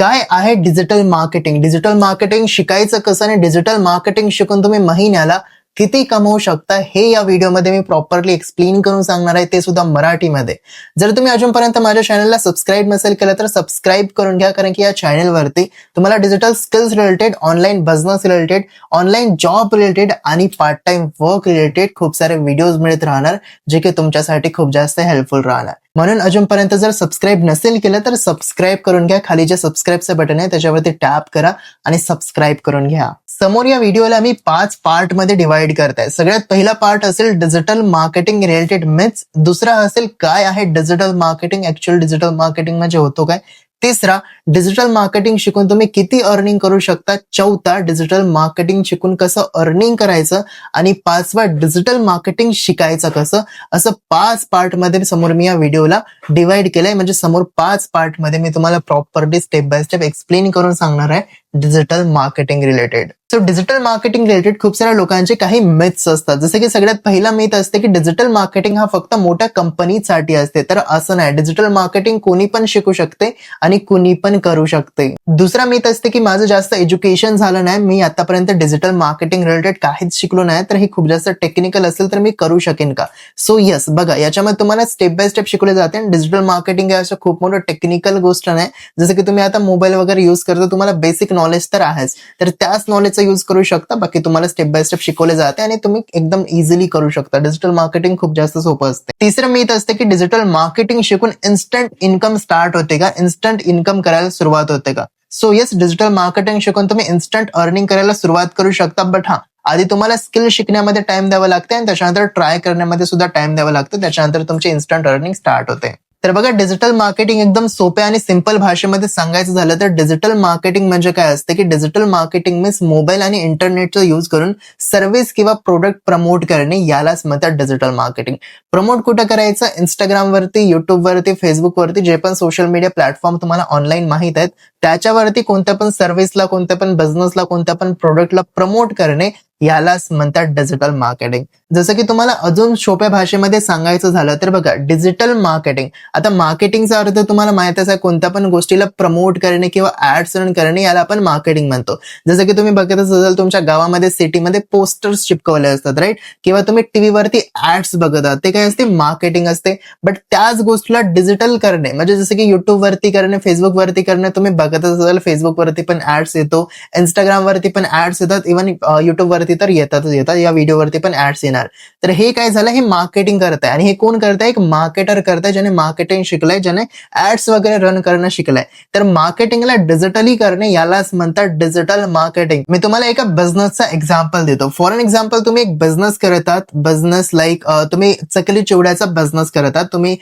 काय आहे digital marketing? Digital marketing शिकायचं कसं आणि डिजिटल मार्केटिंग शिकून तुम्ही महिन्याला किती कमवू शकता हे या व्हिडिओमध्ये मी प्रॉपरली एक्सप्लेन करून सांगणार आहे, ते सुद्धा मराठीमध्ये. जर तुम्ही अजूनपर्यंत माझ्या चॅनलला सबस्क्राईब नसेल केलं तर सबस्क्राईब करून घ्या, कारण की या चॅनलवरती तुम्हाला digital skills related, online business related, online job related आणि पार्ट टाइम वर्क रिलेटेड खूप सारे व्हिडिओज मिळत राहणार, जे की तुमच्यासाठी खूप जास्त हेल्पफुल राहणार. म्हणून अजूनपर्यंत जर सबस्क्राईब नसेल केलं तर सबस्क्राईब करून घ्या. खाली जे सबस्क्राईबचं बटन आहे त्याच्यावरती टॅप करा आणि सबस्क्राईब करून घ्या. समोर या व्हिडिओला मी 5 पार्ट मध्ये डिवाइड करताय. सगळ्यात पहिला पार्ट असेल डिजिटल मार्केटिंग रिलेटेड मिथ्स, दुसरा असेल काय आहे digital marketing, actual digital marketing म्हणजे होतो काय, तिसरा डिजिटल मार्केटिंग शिकून तुम्ही किती अर्निंग करू शकता, चौथा डिजिटल मार्केटिंग शिकून कसं अर्निंग करायचं आणि पाचवा डिजिटल मार्केटिंग शिकायचं कसं, असं 5 पार्ट मध्ये समोर मी या व्हिडिओला डिवाइड केलंय. म्हणजे समोर 5 पार्ट मध्ये मी तुम्हाला properly step by step explain करून सांगणार आहे digital marketing related. So digital marketing related खूप साऱ्या लोकांचे काही मिथ्स असतात. जसे की सगळ्यात पहिला मिथ असते की डिजिटल मार्केटिंग हा फक्त मोठ्या कंपनीसाठी असते. तर असं नाही, डिजिटल मार्केटिंग कोणी पण शिकू शकते आणि कुणी पण करू शकते. दुसरा मिथ असते की माझं जास्त एज्युकेशन झालं नाही, मी आतापर्यंत डिजिटल मार्केटिंग रिलेटेड काहीच शिकलो नाही, तर हे खूप जास्त टेक्निकल असेल तर मी करू शकेन का? सो यस, बघा याच्यामध्ये तुम्हाला स्टेप बाय स्टेप शिकवले जाते. डिजिटल मार्केटिंग हे असं खूप मोठं टेक्निकल गोष्ट नाही. जसं की तुम्ही आता मोबाईल वगैरे युज करता, तुम्हाला बेसिक नॉलेज तर आहेच, तर त्याच नॉलेजचा यूज करू शकता. बाकी तुम्हाला स्टेप बाय स्टेप शिकवले जाते आणि तुम्ही एकदम इझिली करू शकता. डिजिटल मार्केटिंग खूप जास्त सोपं असते. तिसरं मिथ असते की डिजिटल मार्केटिंग शिकून इन्स्टंट इन्कम स्टार्ट होते का, इन्स्टंट इन्कम करायला सुरुवात होते का? सो येस, डिजिटल मार्केटिंग शिकून तुम्ही इन्स्टंट अर्निंग करायला सुरुवात करू शकता. बट आधी तुम्हाला स्किल शिकण्यामध्ये टाइम द्यावा लागते आणि त्याच्यानंतर ट्राय करण्यामध्ये सुद्धा टाइम द्यावा लागतो. त्याच्यानंतर तुमची इन्स्टंट अर्निंग स्टार्ट होते. तर बघा, डिजिटल मार्केटिंग एकदम सोप्या आणि सिंपल भाषेमध्ये सांगायचं झालं तर डिजिटल मार्केटिंग म्हणजे काय असतं की डिजिटल मार्केटिंग मीन्स मोबाईल आणि इंटरनेटचा यूज करून सर्व्हिस किंवा प्रोडक्ट प्रमोट करणे, यालाच म्हणतात डिजिटल मार्केटिंग. प्रमोट कुठं करायचं? इंस्टाग्रामवरती, युट्यूबवरती, फेसबुकवरती, जे पण सोशल मीडिया प्लॅटफॉर्म तुम्हाला ऑनलाईन माहित आहेत त्याच्यावरती कोणत्या पण सर्व्हिसला, कोणत्या पण बिझनेसला, कोणत्या पण प्रोडक्टला प्रमोट करणे, यालाच म्हणतात डिजिटल मार्केटिंग. जसं की तुम्हाला अजून सोप्या भाषेमध्ये सांगायचं झालं तर बघा, डिजिटल मार्केटिंग, आता मार्केटिंगचा अर्थ तुम्हाला माहितच आहे, कोणत्या पण गोष्टीला प्रमोट करणे किंवा ऍड्स रन करणे, याला आपण मार्केटिंग म्हणतो. जसं की तुम्ही बघतच असाल तुमच्या गावामध्ये, सिटीमध्ये पोस्टर्स चिपकवले असतात, राईट? किंवा तुम्ही टीव्हीवरती ऍड्स बघत आहात, ते काय असते? मार्केटिंग असते. बट त्याच गोष्टीला डिजिटल करणे म्हणजे जसं की युट्यूब वरती करणे, फेसबुक वरती करणे, तुम्ही बघतच असाल फेसबुक वरती पण ऍड्स येतो, इंस्टाग्राम वरती पण ऍड्स येतात, इव्हन युट्यूब वरती तर येतात, या व्हिडिओवरती पण ऍड्स येणार. तर हे काय झालं? हे मार्केटिंग करत आहे. आणि हे कोण करताय? एक मार्केटर करताय, ज्याने मार्केटिंग शिकलंय, ज्याने ऍड्स वगैरे रन करणं शिकलंय. तर मार्केटिंगला डिजिटली करणे, यालाच म्हणतात डिजिटल मार्केटिंग. मी तुम्हाला एका बिझनेसचा एक्झाम्पल देतो. फॉर एन एक्झाम्पल, तुम्ही एक बिझनेस करतात, बिझनेस लाईक तुम्ही चकली चिवड्याचा बिझनेस करतात. तुम्ही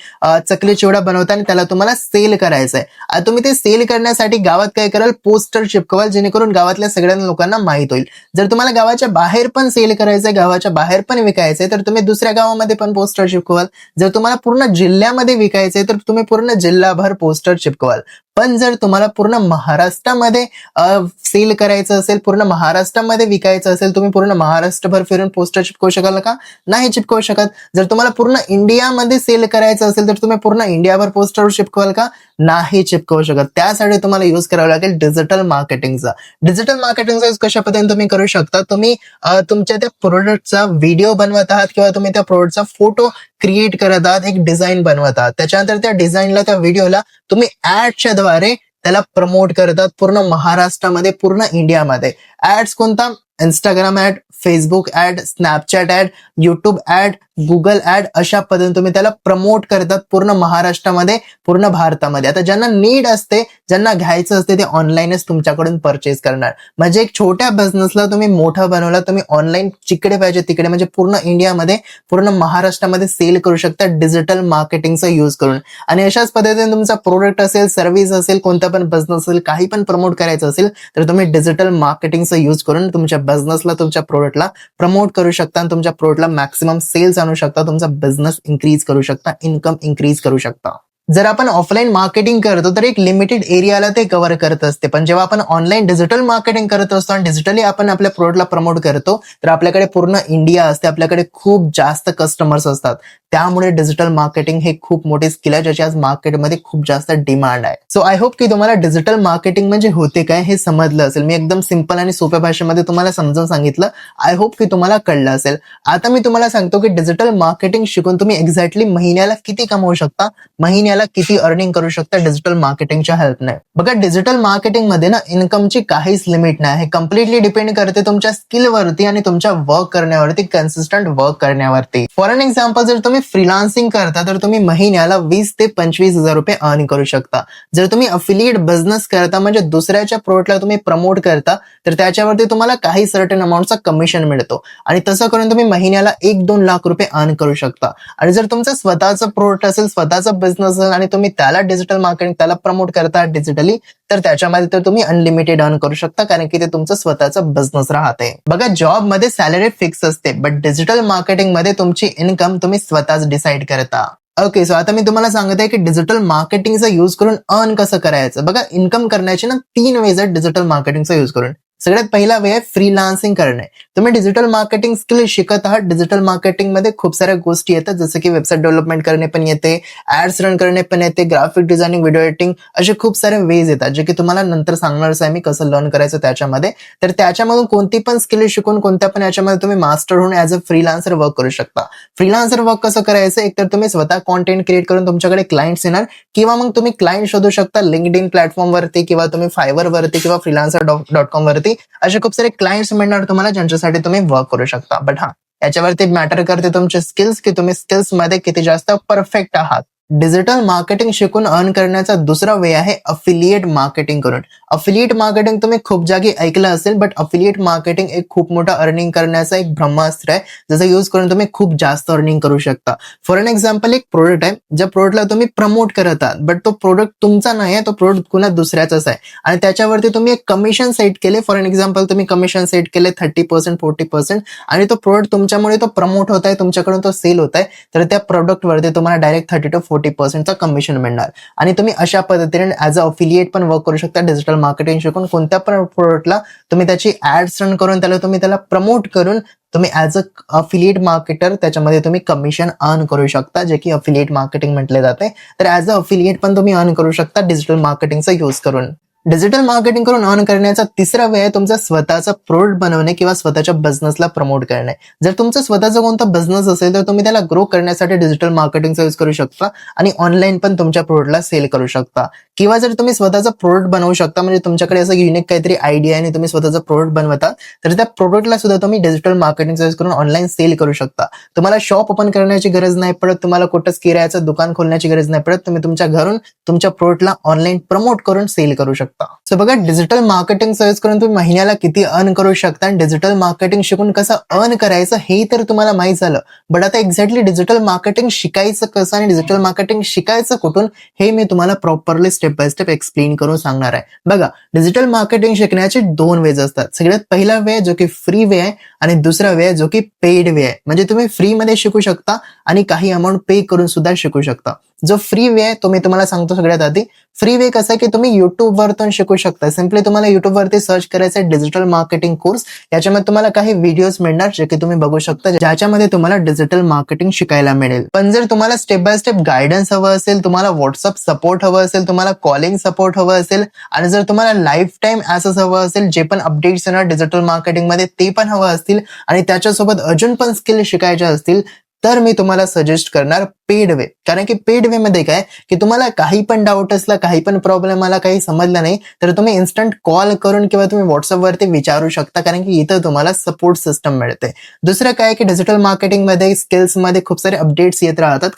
चकली चिवडा बनवता आणि त्याला तुम्हाला सेल करायचंय. आता तुम्ही ते सेल करण्यासाठी गावात काय कराल? पोस्टर चिपकवाल, जेणेकरून गावातल्या सगळ्या लोकांना माहित होईल. जर तुम्हाला गावाच्या बाहेर पण सेल करायचंय, गावाच्या बाहेर पण विकायचंय, तर तुम्ही दुसऱ्या गावामध्ये पण पोस्टर चिपकवाल. जर तुम्हाला पूर्ण जिल्ह्यामध्ये विकायचंय तर तुम्ही पूर्ण जिल्हाभर पोस्टर चिपकवाल. पण जर तुम्हाला पूर्ण महाराष्ट्रामध्ये सेल करायचं असेल, पूर्ण महाराष्ट्रामध्ये विकायचं असेल, तुम्ही पूर्ण महाराष्ट्रभर फिरून पोस्टर चिपकवू शकाल का? नाही चिपकवू शकत. जर तुम्हाला पूर्ण इंडियामध्ये सेल करायचं असेल तर तुम्ही पूर्ण इंडियाभर पोस्टर चिपकवाल का? नाही चिपकवू शकत. त्यासाठी तुम्हाला यूज करावं लागेल डिजिटल मार्केटिंगचा. डिजिटल मार्केटिंगचा यूज कशा पद्धतीने तुम्ही करू शकता? तुम्ही तुमच्या त्या प्रोडक्टचा व्हिडिओ बनवत आहात किंवा तुम्ही त्या प्रोडक्टचा फोटो क्रिएट करत आहात, एक डिझाईन बनवत आहात. त्याच्यानंतर त्या डिझाईनला, त्या व्हिडिओला तुम्ही ऍडच्या द्वारे त्याला प्रमोट करतात पूर्ण महाराष्ट्रामध्ये, पूर्ण इंडियामध्ये. ऍड्स कोणता? Instagram ad, Facebook ad, Snapchat ad, YouTube ad, Google ad, अशा पद्धतीने तुम्ही त्याला प्रमोट करतात पूर्ण महाराष्ट्रामध्ये, पूर्ण भारतामध्ये. आता ज्यांना नीड असते, ज्यांना घ्यायचं असते, ते ऑनलाईनच तुमच्याकडून परचेस करणार. म्हणजे एक छोट्या बिझनेसला तुम्ही मोठं बनवला, तुम्ही ऑनलाईन जिकडे पाहिजे तिकडे, म्हणजे पूर्ण इंडियामध्ये, पूर्ण महाराष्ट्रामध्ये सेल करू शकता डिजिटल मार्केटिंगचा यूज करून. आणि अशाच पद्धतीने तुमचा प्रोडक्ट असेल, सर्व्हिस असेल, कोणता पण बिझनेस असेल, काही पण प्रमोट करायचं असेल तर तुम्ही डिजिटल मार्केटिंगचा यूज करून तुमच्या बिझनेसला, तुमच्या प्रोडक्टला प्रमोट करू शकता आणि तुमच्या प्रोडक्टला मॅक्सिमम सेल्स आणू शकता, तुमचा बिझनेस इन्क्रीज करू शकता, इन्कम इन्क्रीज करू शकता. जर आपण ऑफलाईन मार्केटिंग करतो तर एक लिमिटेड एरियाला ते कव्हर करत असते, पण जेव्हा आपण ऑनलाईन डिजिटल मार्केटिंग करत असतो आणि डिजिटली आपण आपल्या प्रोडक्टला प्रमोट करतो तर आपल्याकडे पूर्ण इंडिया असते, आपल्याकडे खूप जास्त कस्टमर्स असतात. त्यामुळे डिजिटल मार्केटिंग हे खूप मोठी स्किल आहे ज्याची आज मार्केटमध्ये खूप जास्त डिमांड आहे. सो आय होप की तुम्हाला डिजिटल मार्केटिंग म्हणजे होते काय हे समजलं असेल. मी एकदम सिंपल आणि सोप्या भाषेमध्ये तुम्हाला समजावून सांगितलं. आय होप की तुम्हाला कळलं असेल. आता मी तुम्हाला सांगतो की डिजिटल मार्केटिंग शिकून तुम्ही एक्झॅक्टली महिन्याला किती कमवू शकता, महिन्याला किती अर्निंग करू शकता डिजिटल मार्केटिंगच्या हेल्पने. बघा, डिजिटल मार्केटिंग मध्ये ना इन्कमची काहीच लिमिट नाही. हे कम्प्लिटली डिपेंड करते तुमच्या स्किलवरती आणि तुमच्या वर्क करण्यावरती, कन्सिस्टंट वर्क करण्यावरती. फॉर एन एक्झाम्पल, जर तुम्ही फ्रीलान्सिंग करता तर तुम्ही महिन्याला 20 ते 25,000 रुपये अर्न करू शकता. जर तुम्ही अफिलिएट बिझनेस करता म्हणजे दुसऱ्याच्या प्रोडक्टला तुम्ही प्रमोट करता तर त्याच्यावरती तुम्हाला काही सर्टन अमाऊंटचा कमिशन मिळतो आणि तसं करून तुम्ही महिन्याला 1-2 लाख रुपये अर्न करू शकता. आणि जर तुमचं स्वतःचं प्रोडक्ट असेल, स्वतःचा बिझनेस असेल आणि तुम्ही त्याला डिजिटल मार्केटिंग त्याला प्रमोट करता डिजिटली, तर त्याच्यामध्ये तर तुम्ही अनलिमिटेड अर्न करू शकता कारण की ते तुमचं स्वतःचं बिझनेस राहते. बघा, जॉब मध्ये सॅलरी फिक्स असते बट डिजिटल मार्केटिंग मध्ये तुमची इन्कम तुम्ही स्वतःच डिसाईड करता. ओके, सो आता मी तुम्हाला सांगत आहे की डिजिटल मार्केटिंगचा यूज करून अर्न कसं करायचं. बघा, इन्कम करण्याचे ना 3 वेज आहेत डिजिटल मार्केटिंगचा यूज करून. सगळ्यात पहिला वे आहे फ्रीलान्सिंग करणे. तुम्ही डिजिटल मार्केटिंग स्किल शिकत आहात. डिजिटल मार्केटिंग मध्ये खूप साऱ्या गोष्टी येतात जसं की वेबसाईट डेव्हलपमेंट करणे पण येते, ऍड्स रन करणे पण येते, ग्राफिक डिझायनिंग, व्हिडिओ एडिटिंग, असे खूप सारे वेज येतात जे की तुम्हाला नंतर सांगणारच आहे मी कसं लर्न करायचं त्याच्यामध्ये. तर त्याच्यामधून कोणती पण स्किल शिकून कोणत्या पण याच्यामध्ये तुम्ही मास्टर होऊन ऍज अ फ्रीलान्सर वर्क करू शकता. फ्रीलान्सर वर्क कसं करायचं, एकतर तुम्ही स्वतः कॉन्टेंट क्रिएट करून तुमच्याकडे क्लायंट्स येणार किंवा मग तुम्ही क्लायंट शोधू शकता लिंक्डइन प्लॅटफॉर्म वरती किंवा तुम्ही फायवर वरती किंवा freelancer.com वरती. असे खूप सारे क्लायंट्स मिळणार तुम्हाला ज्यांच्यासाठी तुम्ही वर्क करू शकता. बट याच्यावरती मॅटर करते तुमचे स्किल्स की तुम्ही स्किल्स मध्ये किती जास्त परफेक्ट आहात. डिजिटल मार्केटिंग शिकून अर्न करण्याचा दुसरा वे आहे अफिलिएट मार्केटिंग करून. अफिलिएट मार्केटिंग तुम्ही खूप जागी ऐकलं असेल बट अफिलिएट मार्केटिंग एक खूप मोठा अर्निंग करण्याचा एक ब्रह्मास्त्र आहे जसं यूज करून तुम्ही खूप जास्त अर्निंग करू शकता. फॉर एन एक्झाम्पल, एक प्रोडक्ट आहे ज्या प्रोडक्टला तुम्ही प्रमोट करत आहात बट तो प्रोडक्ट तुमचा नाही आहे, तो प्रोडक्ट कुणा दुसऱ्याचाच आहे आणि त्याच्यावरती तुम्ही एक कमिशन सेट केले. फॉर एन एक्झाम्पल, तुम्ही कमिशन सेट केले 30%, 40% आणि तो प्रोडक्ट तुमच्यामुळे तो प्रमोट होत आहे, तुमच्याकडून तो सेल होत आहे, तर त्या प्रोडक्ट वरती तुम्हाला डायरेक्ट 30 to 40% कमिशन मिळणार आणि तुम्ही अशा पद्धतीने ऍज अ अफिलिएट पण वर्क करू शकता. डिजिटल मार्केटिंग शिकून कोणत्या पण प्रोडक्टला तुम्ही त्याची ऍड्स रन करून त्याला प्रमोट करून तुम्ही ऍज अ अफिलिएट मार्केटर त्याच्यामध्ये तुम्ही कमिशन अर्न करू शकता, जे की अफिलिएट मार्केटिंग म्हटले जाते. तर ऍज अ अफिलिएट पण तुम्ही अर्न करू शकता डिजिटल मार्केटिंगचा यूज करून. डिजिटल मार्केटिंग करून अर्न करण्याचा तिसरा वे आहे तुमचा स्वतःचा प्रोडक्ट बनवणे किंवा स्वतःच्या बिझनेसला प्रमोट करणे. जर तुमचं स्वतःचा कोणता बिझनेस असेल तर तुम्ही त्याला ग्रो करण्यासाठी डिजिटल मार्केटिंगचा यूज करू शकता आणि ऑनलाईन पण तुमच्या प्रोडक्टला सेल करू शकता. किंवा जर तुम्ही स्वतःचा प्रोडक्ट बनवू शकता म्हणजे तुमच्याकडे असं युनिक काहीतरी आयडिया आहे आणि तुम्ही स्वतःचा प्रोडक्ट बनवता तर त्या प्रोडक्टला सुद्धा तुम्ही डिजिटल मार्केटिंगचा यूज करून ऑनलाईन सेल करू शकता. तुम्हाला शॉप ओपन करण्याची गरज नाही पडत, तुम्हाला कुठंच किरायाचं दुकान खोलण्याची गरज नाही पडत. तुम्ही तुमच्या घरून तुमच्या प्रोडक्टला ऑनलाईन प्रमोट करून सेल करू शकता. सो बघा, डिजिटल मार्केटिंगचा यूज करून तुम्ही महिन्याला किती अर्न करू शकता आणि डिजिटल मार्केटिंग शिकून कसं अर्न करायचं हे तर तुम्हाला माहित झालं. बट आता एक्झॅक्टली डिजिटल मार्केटिंग शिकायचं कसं आणि डिजिटल मार्केटिंग शिकायचं कुठून हे मी तुम्हाला properly step by step explain करून सांगणार आहे. बघा, डिजिटल मार्केटिंग शिकण्याचे 2 वेज असतात. सगळ्यात पहिला वे जो की फ्री वे आहे आणि दुसरा वे जो की पेड वे आहे. म्हणजे तुम्ही फ्री मध्ये शिकू शकता आणि काही अमाऊंट पे करून सुद्धा शिकू शकता. जो फ्री वे आहे तो मी तुम्हाला सांगतो. सगळ्यात आधी फ्री वे कसं आहे की तुम्ही युट्यूब वरतून शिकू शकता. सिम्पली तुम्हाला युट्यूब वरती सर्च करायचं डिजिटल मार्केटिंग कोर्स. याच्यामध्ये तुम्हाला काही व्हिडिओज मिळणार जे की तुम्ही बघू शकता ज्याच्यामध्ये तुम्हाला डिजिटल मार्केटिंग शिकायला मिळेल. पण जर तुम्हाला स्टेप बाय स्टेप गायडन्स हवं असेल, तुम्हाला व्हॉट्सअप सपोर्ट हवं असेल, तुम्हाला कॉलिंग सपोर्ट हवं असेल आणि जर तुम्हाला लाईफ टाइम ऍसेस हवं असेल, जे पण अपडेट्स येणार डिजिटल मार्केटिंग मध्ये ते पण हवं असतील आणि त्याच्यासोबत अजून पण स्किल शिकायच्या असतील तर मी तुम्हाला सजेस्ट करणार पेड वे. कारण की पेड वे मध्ये काय की तुम्हाला काही पण डाऊट असला, काही पण प्रॉब्लेम आला, काही समजलं नाही तर तुम्ही इन्स्टंट कॉल करून किंवा तुम्ही व्हॉट्सअप वरती विचारू शकता कारण की इथं तुम्हाला सपोर्ट सिस्टम मिळते. दुसरं काय की डिजिटल मार्केटिंग मध्ये स्किल्स मध्ये खूप सारे अपडेट्स येत राहतात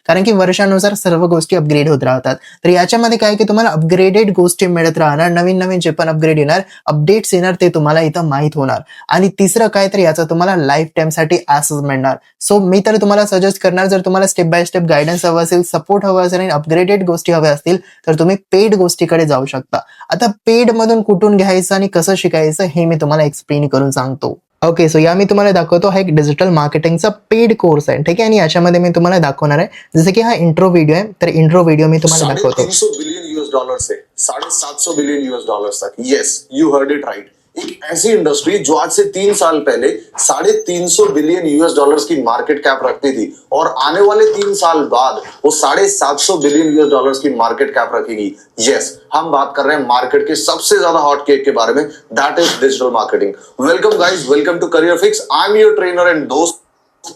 कारण की वर्षानुसार सर्व गोष्टी अपग्रेड होत राहतात. तर याच्यामध्ये काय की तुम्हाला अपग्रेडेड गोष्टी मिळत राहणार, नवीन नवीन जे पण अपग्रेड येणार, अपडेट्स येणार ते तुम्हाला इथं माहित होणार. आणि तिसरं काय तर याचा तुम्हाला लाईफ टाइम साठी ऍसेस मिळणार. सो मी तर तुम्हाला सजेस्ट करणार जर तुम्हाला स्टेप बाय स्टेप गायडन्स हवं असेल, सपोर्ट हवं असेल आणि अपग्रेडेड गोष्टी हव्या असतील तर तुम्ही पेड गोष्टीकडे जाऊ शकता. आता पेड मधून कुठून घ्यायचं आणि कसं शिकायचं हे मी तुम्हाला एक्सप्लेन करून सांगतो. ओके, सो या मी तुम्हाला दाखवतो हा एक डिजिटल मार्केटिंगचा पेड कोर्स आहे, ठीक आहे. आणि याच्यामध्ये मी तुम्हाला दाखवणार आहे जसं की हा इंट्रो व्हिडिओ आहे. तर इंट्रो व्हिडिओ मी तुम्हाला दाखवतो. $350 बिलियन से $750 बिलियन तक. Yes, you heard it right. एक ऐसी इंडस्ट्री जो आज से 3 साल पहले $350 बिलियन US की मार्केट कैप रखती थी और आने वाले 3 साल बाद वो $750 बिलियन US की मार्केट कैप रखेगी। यस, हम बात कर रहे हैं मार्केट के सबसे ज्यादा हॉट केक के बारे में, that is digital marketing. Welcome guys, welcome to career fix. I am your trainer and दोस्त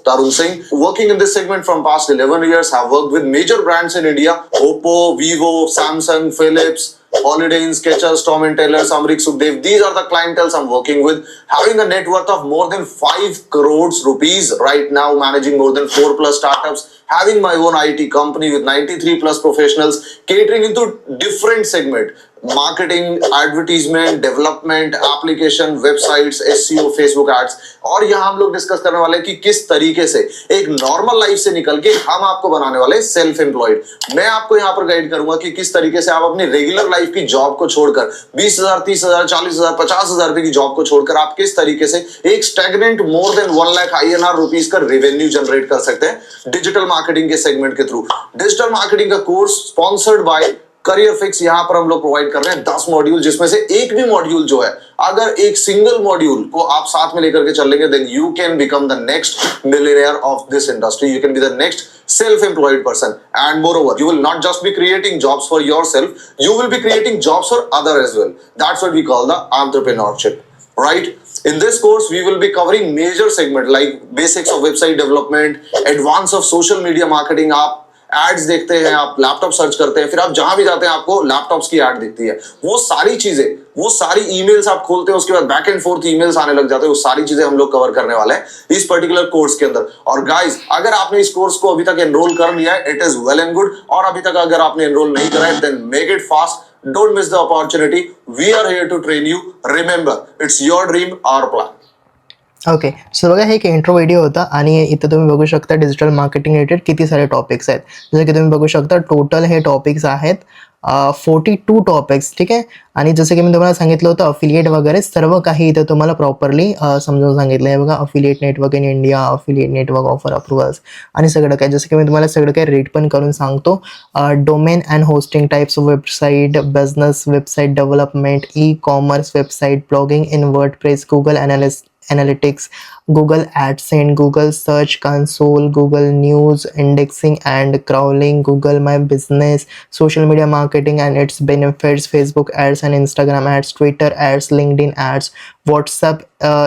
Tarun Singh, working in this segment from past 11 years, have worked with major brands in India: Oppo, Vivo, Samsung, Philips, Holiday Inn, Skechers, Tom & Taylor, Samrik, Sukhdev. These are the clientels I'm working with, having a net worth of more than 5 crores rupees right now, managing more than 4 plus startups, having my own IT company with 93 plus professionals, catering into different segment: marketing, advertisement, development, application, websites, SEO, Facebook ads। और यहाँ हम लोग discuss करने वाले हैं कि किस तरीके से एक normal life से निकल के हम आपको बनाने वाले सेल्फ एम्प्लॉयड। मैं आपको यहाँ पर गाइड करूंगा कि किस तरीके से आप अपनी रेगुलर लाइफ की जॉब को छोड़कर 20,000, 30,000, 40,000, 50,000 रुपए की जॉब को छोड़कर आप किस तरीके से एक stagnant more than 1 lakh INR rupees का रेवेन्यू जनरेट कर सकते हैं डिजिटल मार्केटिंग के सेगमेंट के थ्रू। डिजिटल मार्केटिंग का course sponsored by career fix. यहां पर हम लोग प्रोवाइड कर रहे हैं 10 मॉड्यूल, जिसमें से एक भी मॉड्यूल जो है, अगर एक सिंगल मॉड्यूल को आप साथ में लेकर के चल लेंगे, then you can become the next millionaire of this industry. You can be the next self-employed person, and moreover you will not just be creating jobs for yourself, you will be creating jobs for other as well. That's what we call the entrepreneurship, right? In this course we will be covering major segment like basics of website development, advance of social media marketing। आप AIDS देखते हैं, आप laptop search करते हैं, फिर आप जहां भी जाते हैं आपको लैपटॉप्स की एड दिखती है, वो सारी चीजें, वो सारी ईमेल्स आप खोलते हैं, उसके बाद बैक एंड फोर्थ ईमेल्स आने लग जाते हैं, वो सारी चीजें हम लोग कवर करने वाले हैं इस पर्टिकुलर कोर्स के अंदर। और गाइस, अगर आपने इस कोर्स को अभी तक एनरोल कर लिया है, it is well and good, और अभी तक अगर आपने एनरोल नहीं करा है, then make it fast, don't miss the opportunity. We are here to train you, remember it's your dream, our plan. Okay, so बघा, हे एक इंट्रो व्हिडिओ होता आणि इथं तुम्ही बघू शकता डिजिटल मार्केटिंग रिलेटेड किती सारे टॉपिक्स आहेत। जसं की तुम्ही बघू शकता टोटल हे टॉपिक्स आहेत 42 टॉपिक्स, ठीक आहे। आणि जसं की मी तुम्हाला सांगितलं होतं अफिलिएट वगैरे सर्व काही इथं तुम्हाला प्रॉपरली समजून सांगितलं आहे बघा। Affiliate network in India, affiliate network offer approvals आणि सगळं काही, जसं की मी तुम्हाला सगळं काही रेट पण करून सांगतो। Domain and hosting types of website, business website development, e commerce website, blogging in WordPress, Google analytics, Google AdSense, Google Search Console, Google News, indexing and crawling, Google My Business, social media marketing and its benefits, Facebook ads and Instagram ads, Twitter ads, LinkedIn ads, WhatsApp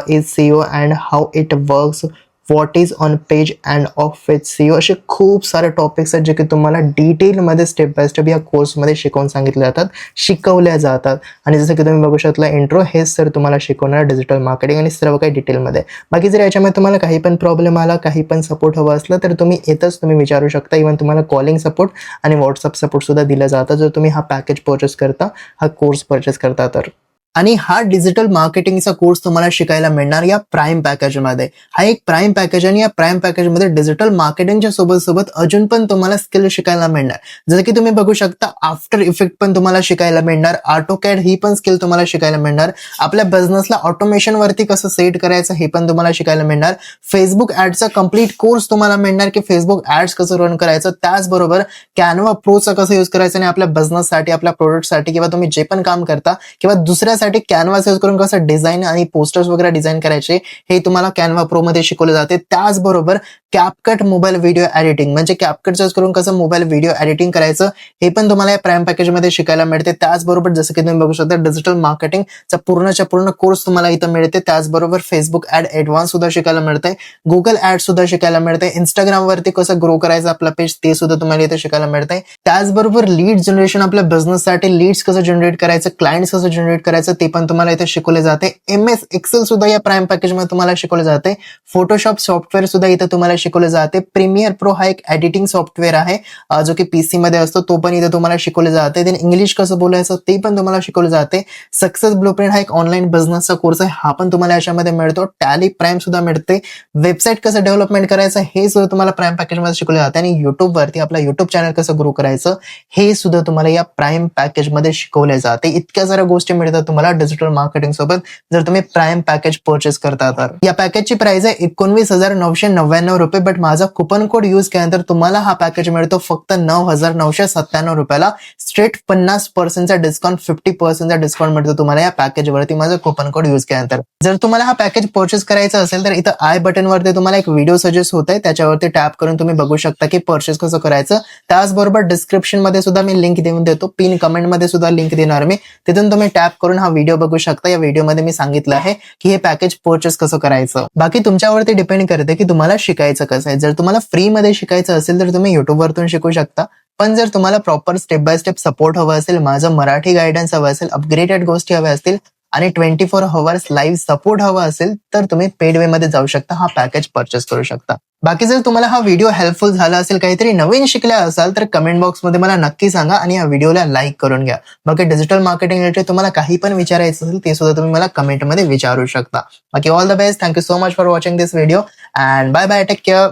is SEO and how it works, what is on page and of with SEO। असे खूप सारे topics आहेत जे की तुम्हाला डिटेलमध्ये step by step या कोर्समध्ये शिकवून सांगितले जातात, शिकवल्या जातात। आणि जसं की तुम्ही बघू शकता इंट्रो, हेच सर तुम्हाला शिकवणार डिजिटल मार्केटिंग आणि सर्व काही डिटेलमध्ये। बाकी जर याच्यामध्ये तुम्हाला काही पण प्रॉब्लेम आला, काही पण सपोर्ट हवा असलं तर तुम्ही येतच तुम्ही विचारू शकता। इव्हन तुम्हाला कॉलिंग सपोर्ट आणि व्हॉट्सअप सपोर्ट सुद्धा दिलं जातं जर तुम्ही हा पॅकेज परचेस करता, हा कोर्स परचेस करता तर। आणि हा डिजिटल मार्केटिंगचा कोर्स तुम्हाला शिकायला मिळणार या प्राईम पॅकेजमध्ये। हा एक प्राईम पॅकेज आणि या प्राईम पॅकेजमध्ये डिजिटल मार्केटिंगच्या सोबत अजून पण तुम्हाला स्किल शिकायला मिळणार। जसं की तुम्ही बघू शकता आफ्टर इफेक्ट पण तुम्हाला शिकायला मिळणार, ऑटोकॅड ही पण स्किल तुम्हाला शिकायला मिळणार, आपल्या बिझनेसला ऑटोमेशन वरती कसं सेट करायचं हे पण तुम्हाला शिकायला मिळणार, फेसबुक ऍडचा कंप्लीट कोर्स तुम्हाला मिळणार की फेसबुक ऍड्स कसं रन करायचं, त्याचबरोबर कॅनवा प्रोचा कसं यूज करायचं आणि आपल्या बिझनेससाठी, आपल्या प्रोडक्टसाठी किंवा तुम्ही जे पण काम करता किंवा दुसऱ्या कॅनव्हास यूज करून कसं डिझाईन आणि पोस्टर्स वगैरे डिझाईन करायचे हे तुम्हाला कॅनवा प्रो मध्ये शिकवले जाते। त्याचबरोबर कॅपकट मोबाईल व्हिडिओ एडिटिंग, म्हणजे कॅपकट यूज करून कसं मोबाईल व्हिडिओ एडिटिंग करायचं हे पण तुम्हाला या प्राईम पॅकेज मध्ये शिकायला मिळते। त्याचबरोबर जसं की तुम्ही बघू शकता डिजिटल मार्केटिंगचा पूर्ण कोर्स तुम्हाला इथं मिळते। त्याचबरोबर फेसबुक ऍड ऍडव्हान्स सुद्धा शिकायला मिळते, गुगल ऍड सुद्धा शिकायला मिळते, इंस्टाग्राम वरती कसं ग्रो करायचं आपला पेज ते सुद्धा तुम्हाला इथे शिकायला मिळते। त्याचबरोबर लीड जनरेशन, आपल्या बिझनेससाठी लीड्स कसं जनरेट करायचं, क्लायंट्स कसं जनरेट करायचं ते पण तुम्हाला इथे शिकवले जाते। MS एक्सेल सुद्धा या प्राईम पॅकेज मध्ये तुम्हाला शिकवले जाते, फोटोशॉप सॉफ्टवेअर सुद्धा इथे तुम्हाला शिकवले जाते, प्रीमियर प्रो हा एक एडिटिंग सॉफ्टवेअर आहे जो की PC मध्ये असतो, तो पण इथे तुम्हाला शिकवले जाते। देन इंग्लिश कसं बोलायचं ते पण तुम्हाला शिकवले जाते। सक्सेस ब्लूप्रिंट हा एक ऑनलाईन बिझनेसचा कोर्स आहे, हा पण तुम्हाला याच्यामध्ये मिळतो। टॅली प्राईम सुद्धा मिळते, वेबसाईट कसं डेव्हलपमेंट करायचं हे सुद्धा तुम्हाला प्राईम पॅकेज मध्ये शिकवले जाते। आणि युट्यूब वरती आपला युट्यूब चॅनल कसं ग्रो करायचं हे सुद्धा तुम्हाला या प्राईम पॅकेज मध्ये शिकवले जाते। इतक्या साऱ्या गोष्टी मिळतात तुम्हाला तुम्हाला डिजिटल मार्केटिंग सोबत, जर तुम्ही प्राईम पॅकेज परचेस करता तर. या पॅकेजची प्राइस आहे 19,999 रुपये, बट माझा कुपन कोड यूज केल्यानंतर तुम्हाला हा पॅकेज मिळतो फक्त 9,997 रुपयाला. स्ट्रेट 50% डिस्काउंट, 50% डिस्काउंट मिळतो तुम्हाला या पॅकेजवरती माझा कुपन कोड यूज केल्यानंतर. जर तुम्हाला हा पॅकेज परचेस करायचा असेल तर इथं आय बटन वरती तुम्हाला एक व्हिडिओ सजेस्ट होत आहे, त्याच्यावरती टॅप करून तुम्ही बघू शकता की परचेस कसं करायचं. त्याचबरोबर डिस्क्रिप्शन मध्ये सुद्धा मी लिंक देऊन देतो, पिन कमेंट मध्ये सुद्धा लिंक देणार मी, तिथून तुम्ही टॅप करून हा व्हिडिओ बघू शकता. या व्हिडिओमध्ये मी सांगितलं आहे की हे पॅकेज परचेस कसं करायचं. बाकी तुमच्यावरती डिपेंड करते की तुम्हाला शिकायचं कसं आहे. जर तुम्हाला फ्री मध्ये शिकायचं असेल तर तुम्ही युट्यूब वरतून शिकू शकता, पण जर तुम्हाला proper step by step support हवं असेल, माझं मराठी गायडन्स हवं असेल, अपग्रेडेड गोष्टी हव्या असतील आणि 24 hours लाईव्ह सपोर्ट हवा असेल तर तुम्ही पेड वे मध्ये जाऊ शकता, हा पॅकेज परचेस करू शकता. बाकी जर तुम्हाला हा व्हिडिओ हेल्पफुल झाला असेल, काहीतरी नवीन शिकल्या असाल तर कमेंट बॉक्स मध्ये मला नक्की सांगा आणि या व्हिडिओला लाईक करून घ्या. बाकी डिजिटल मार्केटिंग रिलेटेड तुम्हाला काही पण विचारायचं असेल ते सुद्धा तुम्ही मला कमेंट मध्ये विचारू शकता. बाकी all the best, thank you so much for watching this video and bye bye, take care.